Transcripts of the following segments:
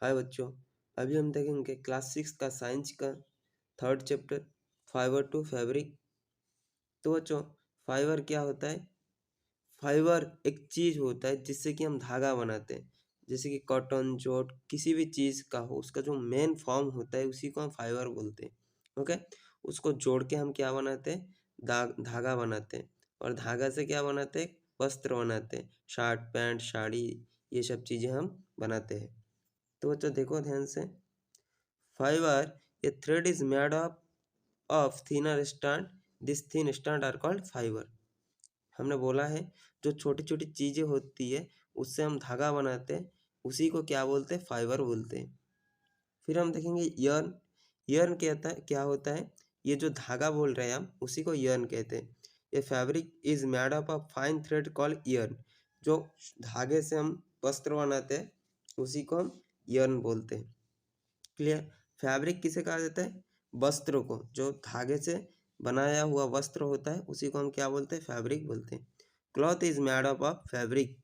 हाय बच्चों, अभी हम देखेंगे क्लास 6 का साइंस का third chapter fibre to fabric. तो बच्चों, फाइबर क्या होता है? फाइबर एक चीज होता है जिससे कि हम धागा बनाते हैं। जैसे कि कॉटन, जूट, किसी भी चीज का हो, उसका जो मेन फॉर्म होता है उसी को हम फाइबर बोलते हैं। ओके, उसको जोड़ के हम क्या बनाते हैं? धागा बनाते हैं। और धागा से क्या बनाते हैं? वस्त्र बनाते हैं, शर्ट, पैंट, साड़ी, ये सब चीजें हम बनाते हैं। तो बच्चों देखो ध्यान से, fibre, a thread is made up of thinner strand. This thin strand are called fiber. हमने बोला है जो छोटी छोटी चीजें होती है उससे हम धागा बनाते हैं, उसी को क्या बोलते हैं? फाइबर बोलते हैं। फिर हम देखेंगे यर्न। यर्न क्या होता है? ये जो धागा बोल रहे हैं हम, उसी को यर्न कहते हैं। ये fabric is made up of fine thread called yarn. जो धागे से हम वस्त्र बनाते हैं उसी को हम यर्न बोलते हैं। क्लियर? फैब्रिक किसे कहा जाता है? वस्त्र को, जो धागे से बनाया हुआ वस्त्र होता है उसी को हम क्या बोलते हैं? फैब्रिक बोलते हैं। Cloth is made up of fabric.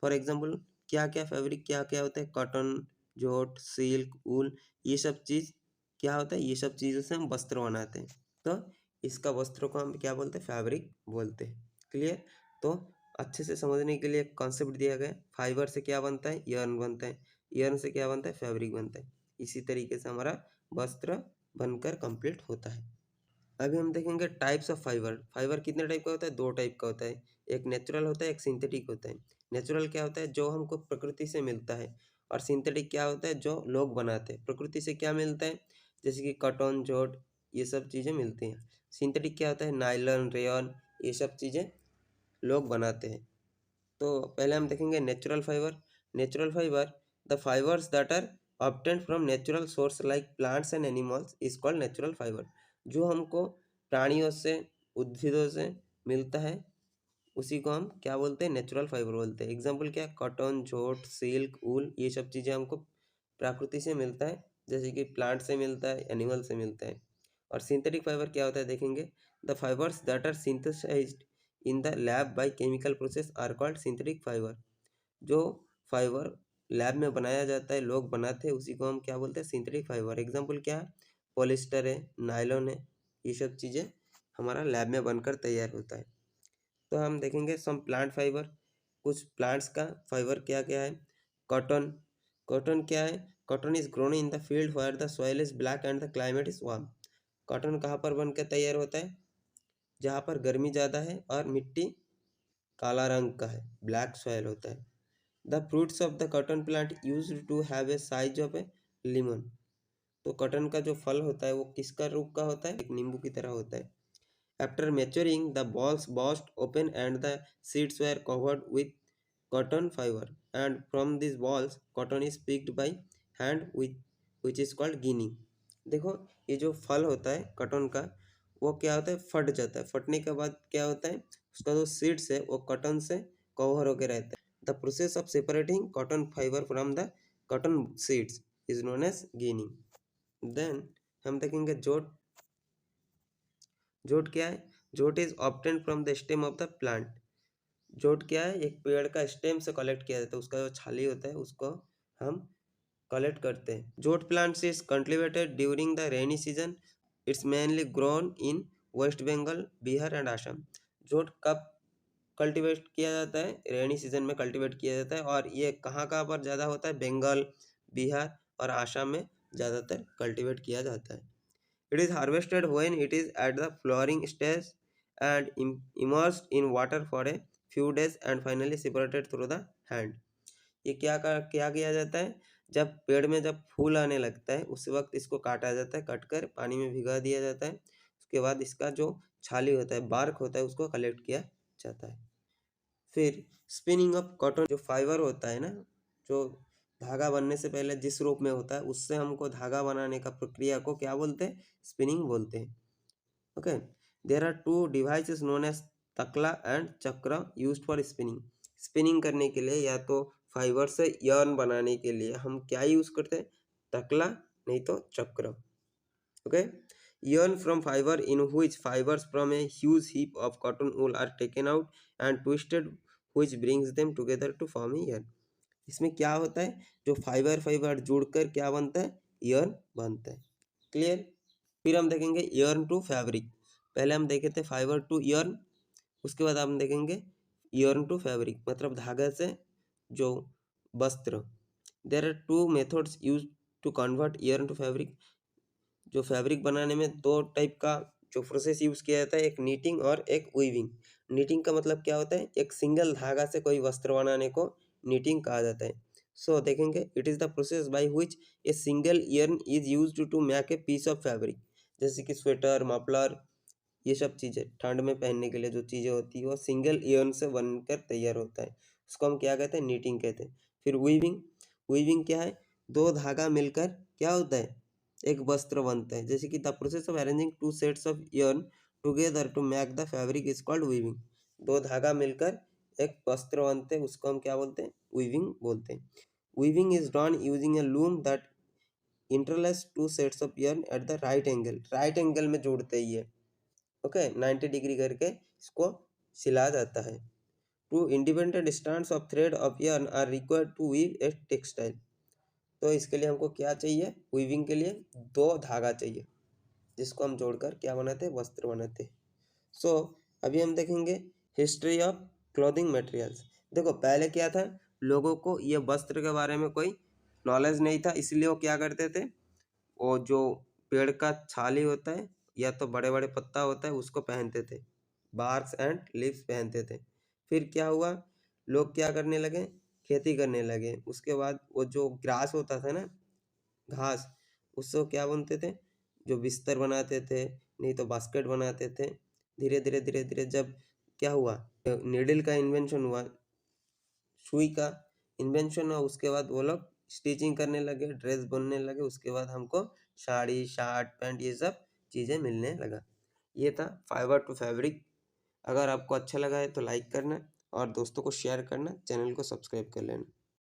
For example, क्या क्या फैब्रिक क्या क्या होता है? कॉटन, जूट, सिल्क, ऊल, ये सब चीज क्या होता है? ये सब चीजों से हम वस्त्र बनाते हैं। तो इसका वस्त्र को हम क्या बोलते हैं? फैब्रिक बोलते हैं। क्लियर? तो अच्छे से समझने के लिए एक कॉन्सेप्ट दिया गया, फाइबर से क्या बनता है? यर्न बनता है। यर्न से क्या बनता है? फैब्रिक बनता है। इसी तरीके से हमारा वस्त्र बनकर कंप्लीट होता है। अभी हम देखेंगे टाइप्स ऑफ फाइबर। फाइबर कितने टाइप का होता है? दो टाइप का होता है, एक नेचुरल होता है, एक सिंथेटिक होता है। नेचुरल क्या होता है? जो हमको प्रकृति से मिलता है। और सिंथेटिक क्या होता है? जो लोग बनाते हैं। प्रकृति से क्या मिलता है? जैसे कि कॉटन, जूट, ये सब चीज़ें मिलती हैं। सिंथेटिक क्या होता है? नायलॉन, रेयन, ये सब चीज़ें लोग बनाते हैं। तो पहले हम देखेंगे natural fibre. Natural fibre, the fibres that are obtained from natural source like plants and animals is called natural fibre. जो हमको प्राणियों से, उद्भिदों से मिलता है उसी को हम क्या बोलते हैं? नेचुरल फाइबर बोलते हैं। एग्जाम्पल क्या? कॉटन, जूट, सिल्क, ऊल, ये सब चीज़ें हमको प्रकृति से मिलता है, जैसे कि प्लांट से मिलता है, एनिमल से मिलता है। और सिंथेटिक फाइबर क्या होता है देखेंगे, the fibres that are synthesized in the lab by chemical process are called synthetic fibre. जो फाइबर लैब में बनाया जाता है, लोग बनाते हैं, उसी को हम क्या बोलते हैं? Synthetic fibre. एग्जाम्पल क्या है? पॉलिस्टर है, नायलॉन है, ये सब चीज़ें हमारा लैब में बनकर तैयार होता है। तो हम देखेंगे सम प्लांट फाइबर। कुछ प्लांट्स का फाइबर क्या क्या है? कॉटन। कॉटन क्या है? Cotton is grown in the field where the soil is black and the climate is warm. Cotton कहाँ पर बनकर तैयार होता है? जहाँ पर गर्मी ज़्यादा है और मिट्टी काला रंग का है, ब्लैक सॉइल होता है। The fruits of the cotton plant use to have a size of a lemon. तो कॉटन का जो फल होता है वो किसका रूप का होता है? एक नींबू की तरह होता है। After maturing, the balls burst open and the seeds were covered with cotton fiber. And from these balls, cotton is picked by hand with which is called ginning. देखो, ये जो फल होता है कॉटन का, वो क्या होता है? फट जाता है। फटने के बाद क्या होता है? उसका जो सीड्स है वो कॉटन से कवर होकर रहता है। The process of separating cotton fibre from the cotton seeds is known as ginning. Then हम देखेंगे जोट। जोट क्या है? Jute is obtain from the stem of the plant. Jute क्या है? एक पेड़ का स्टेम से कलेक्ट किया जाता है, उसका जो छाली होता है उसको हम कलेक्ट करते हैं। Jute plants is cultivated during the rainy season. It's mainly grown in West Bengal, Bihar and Assam. Jute कब कल्टीवेट किया जाता है? रेनी सीजन में कल्टीवेट किया जाता है। और ये कहाँ कहाँ पर ज़्यादा होता है? बंगाल, बिहार और आसाम में ज़्यादातर कल्टीवेट किया जाता है। It is harvested when it is at the flowering stage and immersed in water for a few days and finally separated through the hand. ये क्या किया जाता है? जब पेड़ में जब फूल आने लगता है उस वक्त इसको काटा जाता है, कट कर पानी में भिगा दिया जाता है। उसके बाद इसका जो छाली होता है, बार्क होता है, उसको कलेक्ट किया जाता है। फिर स्पिनिंग ऑफ कॉटन, जो फाइबर होता है ना, जो धागा बनने से पहले जिस रूप में होता है उससे हमको धागा बनाने का प्रक्रिया को क्या बोलते हैं? स्पिनिंग बोलते हैं। Okay, there are two devices known as takla and chakra used for spinning. Spinning करने के लिए या तो फाइबर से यर्न बनाने के लिए हम क्या यूज करते हैं? तकला, नहीं तो चक्र। Okay, yarn from fiber in which fibers from a huge heap of cotton wool are taken out and twisted, which brings them together to form a yarn. इसमें क्या होता है, जो फाइबर फाइबर जुड़कर क्या बनता है, यर्न बनता है। क्लियर। फिर हम देखेंगे यर्न टू फैब्रिक। पहले हम देखे थे फाइबर टू यर्न, उसके बाद हम देखेंगे यर्न टू फैब्रिक, मतलब धागा से जो वस्त्र। There are two methods use to convert yarn to fabric. जो फैब्रिक बनाने में दो टाइप का जो प्रोसेस यूज किया जाता है, एक नीटिंग और एक वीविंग। नीटिंग का मतलब क्या होता है, एक सिंगल धागा से कोई वस्त्र बनाने को नीटिंग कहा जाता है। सो देखेंगे it is the process by which a single yarn is used to make a piece of fabric. जैसे कि स्वेटर, मफलर, ये सब चीज़ें ठंड में पहनने के लिए जो चीज़ें होती है वो सिंगल yarn से बनकर तैयार होता है, उसको हम क्या कहते हैं, नीटिंग कहते हैं। फिर वीविंग। वीविंग क्या है, दो धागा मिलकर क्या होता है, एक वस्त्र बनता है। जैसे कि the process of arranging two sets of yarn together to make the fabric is called weaving. दो धागा मिलकर एक वस्त्र बनते हैं, उसको हम क्या बोलते हैं, वीविंग बोलते हैं। Weaving is done using A loom that interlace to sets of yarn at the right angle. Right angle में जोड़ते ही है, ओके, 90 डिग्री करके इसको सिला जाता है। Two independent strands of thread of yarn are required to weave a textile. तो इसके लिए हमको क्या चाहिए, वीविंग के लिए दो धागा चाहिए, जिसको हम जोड़कर क्या बनाते हैं, वस्त्र बनाते हैं। सो अभी हम देखेंगे हिस्ट्री ऑफ क्लॉथिंग मटेरियल्स। देखो पहले क्या था, लोगों को ये वस्त्र के बारे में कोई नॉलेज नहीं था, इसलिए वो क्या करते थे, वो जो पेड़ का छाली होता है या तो बड़े बड़े पत्ता होता है उसको पहनते थे, बार्क्स एंड लीव्स पहनते थे। फिर क्या हुआ, लोग क्या करने लगे, खेती करने लगे। उसके बाद वो जो ग्रास होता था ना, घास, उससे क्या बनते थे, जो बिस्तर बनाते थे, नहीं तो बास्केट बनाते थे। धीरे धीरे धीरे धीरे जब क्या हुआ, नीडल का इन्वेंशन हुआ, सुई का इन्वेंशन हुआ, उसके बाद वो लोग स्टिचिंग करने लगे, ड्रेस बनने लगे। उसके बाद हमको साड़ी, शर्ट, पैंट, ये सब चीज़ें मिलने लगा। ये था फाइबर टू फैब्रिक। अगर आपको अच्छा लगा है तो लाइक करना और दोस्तों को शेयर करना, चैनल को सब्सक्राइब कर लेना।